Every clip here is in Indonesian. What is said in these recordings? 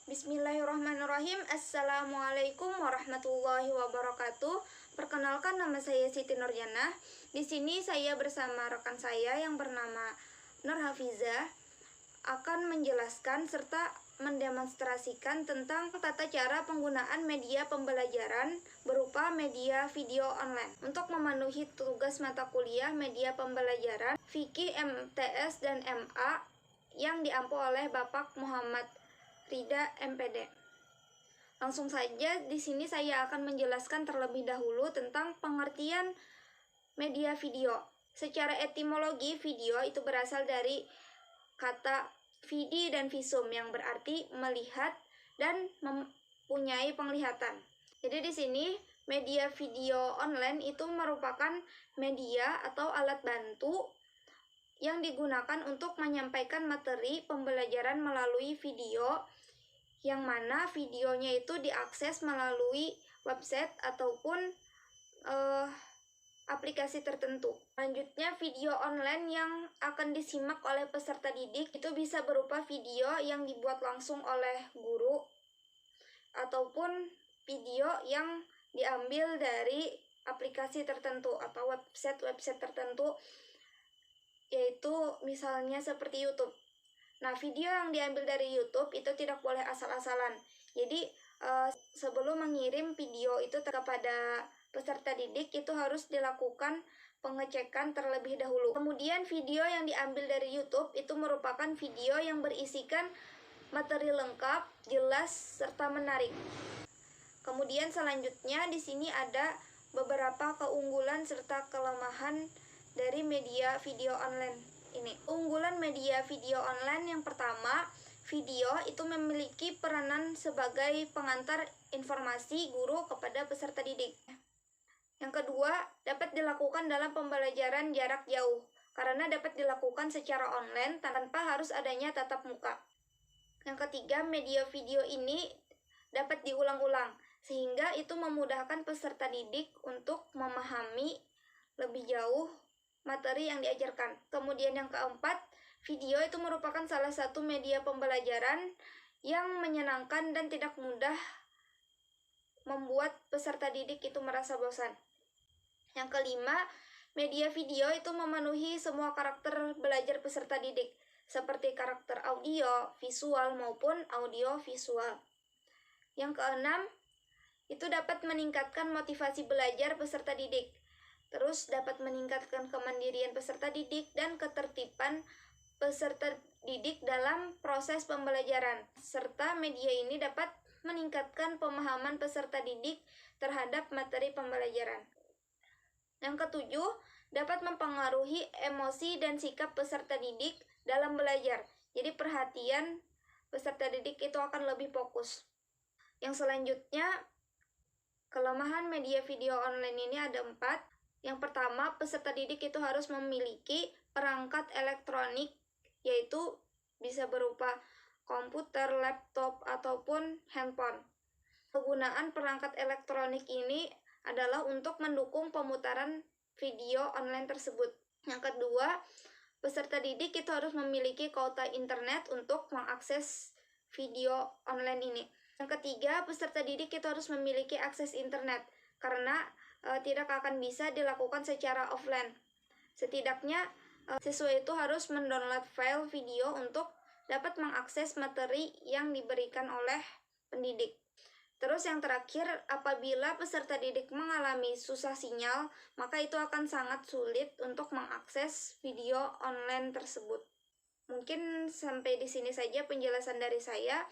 Bismillahirrahmanirrahim. Assalamualaikum warahmatullahi wabarakatuh. Perkenalkan, nama saya Siti Nurjana. Di sini saya bersama rekan saya yang bernama Nur Hafizah akan menjelaskan serta mendemonstrasikan tentang tata cara penggunaan media pembelajaran berupa media video online untuk memenuhi tugas mata kuliah media pembelajaran Fikih MTS dan MA yang diampu oleh Bapak Muhammad Rida MPD. Langsung saja di sini saya akan menjelaskan terlebih dahulu tentang pengertian media video. Secara etimologi, video itu berasal dari kata vidi dan visum yang berarti melihat dan mempunyai penglihatan. Jadi di sini media video online itu merupakan media atau alat bantu yang digunakan untuk menyampaikan materi pembelajaran melalui video, yang mana videonya itu diakses melalui website ataupun aplikasi tertentu. Selanjutnya, video online yang akan disimak oleh peserta didik itu bisa berupa video yang dibuat langsung oleh guru ataupun video yang diambil dari aplikasi tertentu atau website tertentu, yaitu misalnya seperti YouTube. Nah, video yang diambil dari YouTube itu tidak boleh asal-asalan. Jadi sebelum mengirim video itu kepada peserta didik itu harus dilakukan pengecekan terlebih dahulu. Kemudian video yang diambil dari YouTube itu merupakan video yang berisikan materi lengkap, jelas, serta menarik. Kemudian selanjutnya di sini ada beberapa keunggulan serta kelemahan dari media video online ini. Unggulan media video online yang pertama, video itu memiliki peranan sebagai pengantar informasi guru kepada peserta didik. Yang kedua, dapat dilakukan dalam pembelajaran jarak jauh karena dapat dilakukan secara online tanpa harus adanya tatap muka. Yang ketiga, media video ini dapat diulang-ulang sehingga itu memudahkan peserta didik untuk memahami lebih jauh materi yang diajarkan. Kemudian yang keempat, video itu merupakan salah satu media pembelajaran yang menyenangkan dan tidak mudah membuat peserta didik itu merasa bosan. Yang kelima, media video itu memenuhi semua karakter belajar peserta didik, seperti karakter audio, visual maupun audio visual. Yang keenam, itu dapat meningkatkan motivasi belajar peserta didik. Terus dapat meningkatkan kemandirian peserta didik dan ketertiban peserta didik dalam proses pembelajaran. Serta media ini dapat meningkatkan pemahaman peserta didik terhadap materi pembelajaran. Yang ketujuh, dapat mempengaruhi emosi dan sikap peserta didik dalam belajar. Jadi perhatian peserta didik itu akan lebih fokus. Yang selanjutnya, kelemahan media video online ini ada 4. Yang pertama, peserta didik itu harus memiliki perangkat elektronik, yaitu bisa berupa komputer, laptop, ataupun handphone. Penggunaan perangkat elektronik ini adalah untuk mendukung pemutaran video online tersebut. Yang kedua, peserta didik itu harus memiliki kuota internet untuk mengakses video online ini. Yang ketiga, peserta didik itu harus memiliki akses internet karena tidak akan bisa dilakukan secara offline. Setidaknya siswa itu harus mendownload file video untuk dapat mengakses materi yang diberikan oleh pendidik. Terus yang terakhir, apabila peserta didik mengalami susah sinyal, maka itu akan sangat sulit untuk mengakses video online tersebut. Mungkin sampai di sini saja penjelasan dari saya.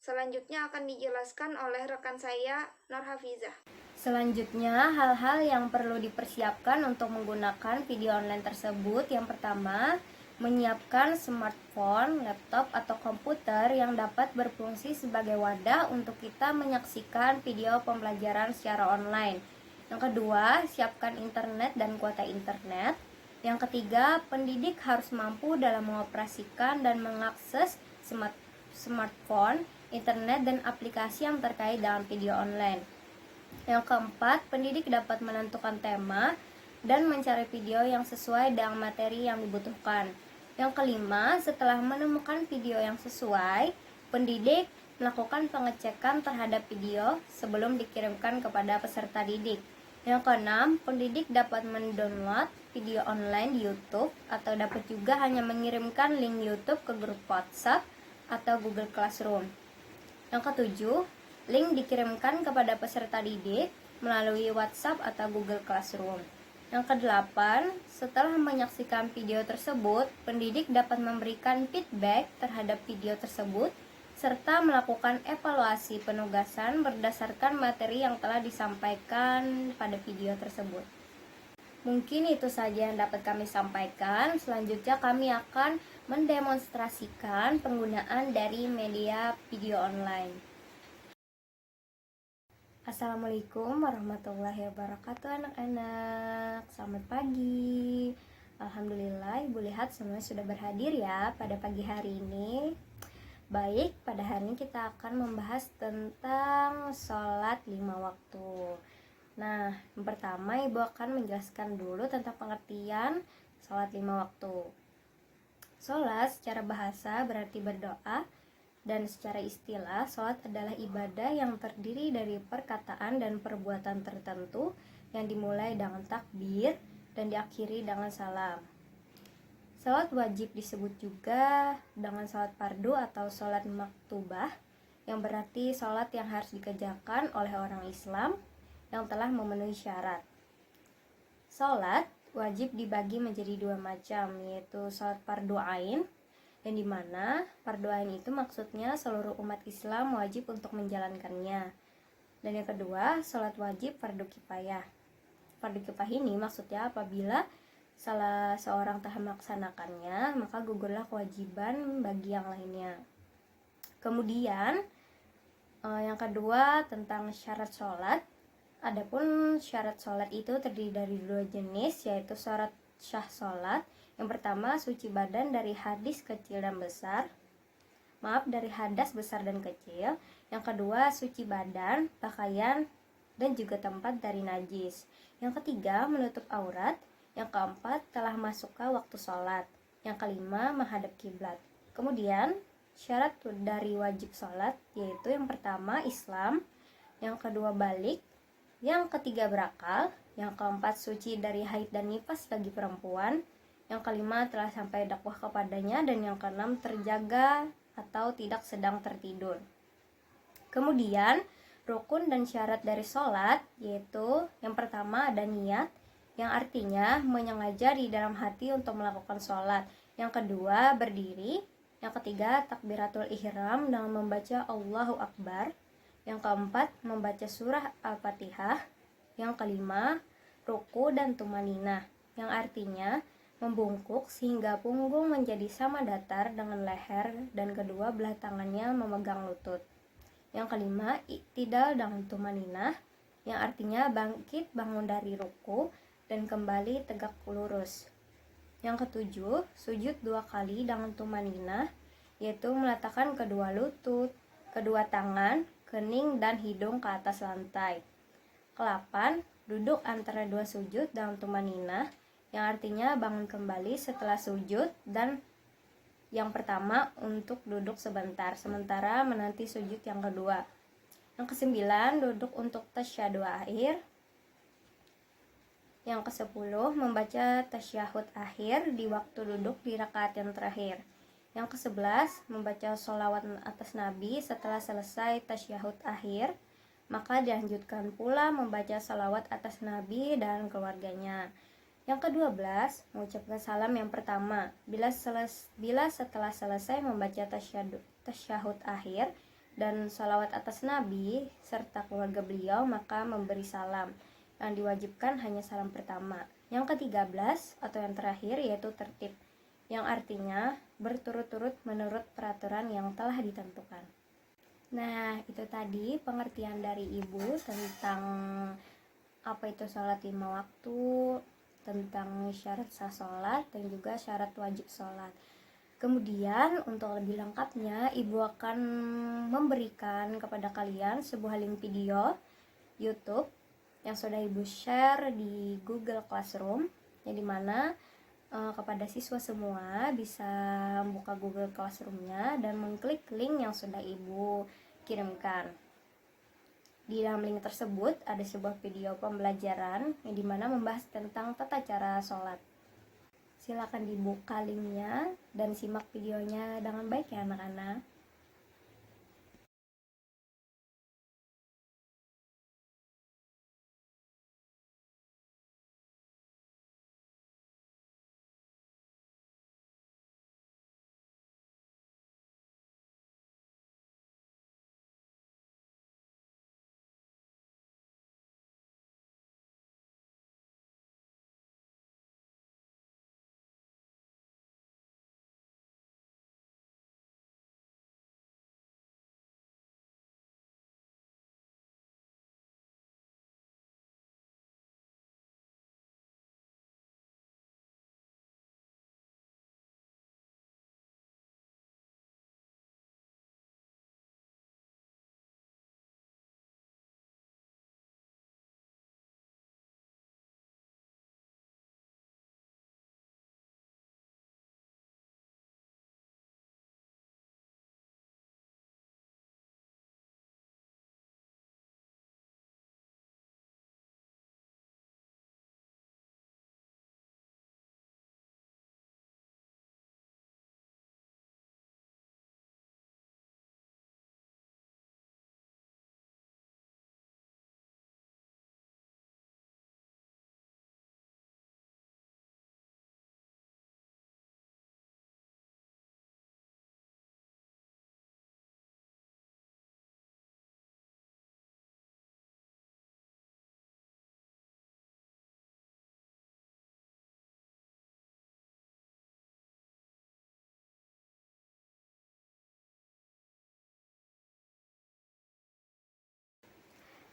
Selanjutnya akan dijelaskan oleh rekan saya, Nur Hafizah. Selanjutnya, hal-hal yang perlu dipersiapkan untuk menggunakan video online tersebut. Yang pertama, menyiapkan smartphone, laptop, atau komputer yang dapat berfungsi sebagai wadah untuk kita menyaksikan video pembelajaran secara online. Yang kedua, siapkan internet dan kuota internet. Yang ketiga, pendidik harus mampu dalam mengoperasikan dan mengakses smartphone, internet, dan aplikasi yang terkait dalam video online. Yang keempat, pendidik dapat menentukan tema dan mencari video yang sesuai dengan materi yang dibutuhkan. Yang kelima, setelah menemukan video yang sesuai, pendidik melakukan pengecekan terhadap video sebelum dikirimkan kepada peserta didik. Yang keenam, pendidik dapat mendownload video online di YouTube atau dapat juga hanya mengirimkan link YouTube ke grup WhatsApp atau Google Classroom. Yang ketujuh, link dikirimkan kepada peserta didik melalui WhatsApp atau Google Classroom. Yang kedelapan, setelah menyaksikan video tersebut, pendidik dapat memberikan feedback terhadap video tersebut serta melakukan evaluasi penugasan berdasarkan materi yang telah disampaikan pada video tersebut. Mungkin itu saja yang dapat kami sampaikan. Selanjutnya kami akan mendemonstrasikan penggunaan dari media video online. Assalamualaikum warahmatullahi wabarakatuh anak-anak. Selamat pagi. Alhamdulillah Ibu lihat semua sudah berhadir ya pada pagi hari ini. Baik, pada hari ini kita akan membahas tentang sholat 5 waktu. Nah, yang pertama Ibu akan menjelaskan dulu tentang pengertian sholat 5 waktu. Sholat secara bahasa berarti berdoa, dan secara istilah, sholat adalah ibadah yang terdiri dari perkataan dan perbuatan tertentu yang dimulai dengan takbir dan diakhiri dengan salam. Sholat wajib disebut juga dengan sholat fardu atau sholat maktubah, yang berarti sholat yang harus dikerjakan oleh orang Islam yang telah memenuhi syarat. Sholat wajib dibagi menjadi dua macam, yaitu sholat fardu ain, yang dimana fardu ain itu maksudnya seluruh umat Islam wajib untuk menjalankannya. Dan yang kedua, sholat wajib fardu kifayah. Fardu kifayah ini maksudnya apabila salah seorang telah melaksanakannya, maka gugurlah kewajiban bagi yang lainnya. Kemudian yang kedua tentang syarat sholat. Adapun syarat sholat itu terdiri dari dua jenis, yaitu syarat syah sholat. Yang pertama, suci badan dari hadis kecil dan besar. Dari hadas besar dan kecil. Yang kedua, suci badan, pakaian, dan juga tempat dari najis. Yang ketiga, menutup aurat. Yang keempat, telah masuk ke waktu sholat. Yang kelima, menghadap kiblat. Kemudian, syarat dari wajib sholat, yaitu yang pertama, Islam. Yang kedua, balik. Yang ketiga, berakal. Yang keempat, suci dari haid dan nifas bagi perempuan. Yang kelima, telah sampai dakwah kepadanya. Dan yang keenam, terjaga atau tidak sedang tertidur. Kemudian, rukun dan syarat dari sholat, yaitu yang pertama ada niat, yang artinya menyengaja di dalam hati untuk melakukan sholat. Yang kedua, berdiri. Yang ketiga, takbiratul ihram dengan membaca Allahu Akbar. Yang keempat, membaca surah Al-Fatihah. Yang kelima, ruku dan tumaninah, yang artinya membungkuk sehingga punggung menjadi sama datar dengan leher dan kedua belah tangannya memegang lutut. Yang kelima, iktidal dengan tumaninah, yang artinya bangkit bangun dari ruku dan kembali tegak lurus. Yang ketujuh, sujud 2 kali dengan tumaninah, yaitu meletakkan kedua lutut, kedua tangan, kening dan hidung ke atas lantai. Ke-8, duduk antara 2 sujud dengan tumaninah, yang artinya bangun kembali setelah sujud, dan yang pertama untuk duduk sebentar sementara menanti sujud yang kedua. Yang ke-9, duduk untuk tasyahud akhir. Yang ke-10, membaca tasyahud akhir di waktu duduk di rakaat yang terakhir. Yang ke-11, membaca sholawat atas Nabi setelah selesai tasyahud akhir. Maka dilanjutkan pula membaca sholawat atas Nabi dan keluarganya. Yang ke-12, mengucapkan salam yang pertama. Bila setelah selesai membaca tasyahud akhir dan sholawat atas Nabi serta keluarga beliau, maka memberi salam. Yang diwajibkan hanya salam pertama. Yang ke-13 atau yang terakhir yaitu tertib, yang artinya berturut-turut menurut peraturan yang telah ditentukan. Nah, itu tadi pengertian dari Ibu tentang apa itu sholat 5 waktu, tentang syarat sah sholat, dan juga syarat wajib sholat. Kemudian untuk lebih lengkapnya, Ibu akan memberikan kepada kalian sebuah link video YouTube yang sudah Ibu share di Google Classroom, yang dimana kepada siswa semua bisa membuka Google Classroom-nya dan mengklik link yang sudah Ibu kirimkan. Di dalam link tersebut ada sebuah video pembelajaran yang dimana membahas tentang tata cara sholat. Silakan dibuka linknya dan simak videonya dengan baik ya anak-anak.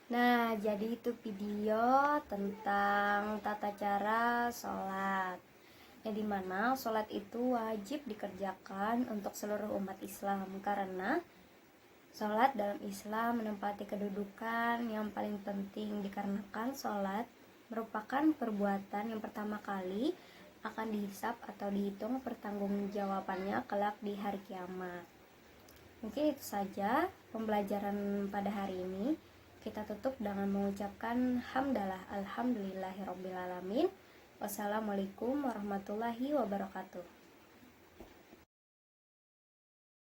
Nah, jadi itu video tentang tata cara sholat, yang dimana sholat itu wajib dikerjakan untuk seluruh umat Islam, karena sholat dalam Islam menempati kedudukan yang paling penting, dikarenakan sholat merupakan perbuatan yang pertama kali akan dihisab atau dihitung pertanggungjawabannya kelak di hari kiamat. Mungkin itu saja pembelajaran pada hari ini. Kita tutup dengan mengucapkan hamdalah alhamdulillahirobbilalamin. Wassalamualaikum warahmatullahi wabarakatuh.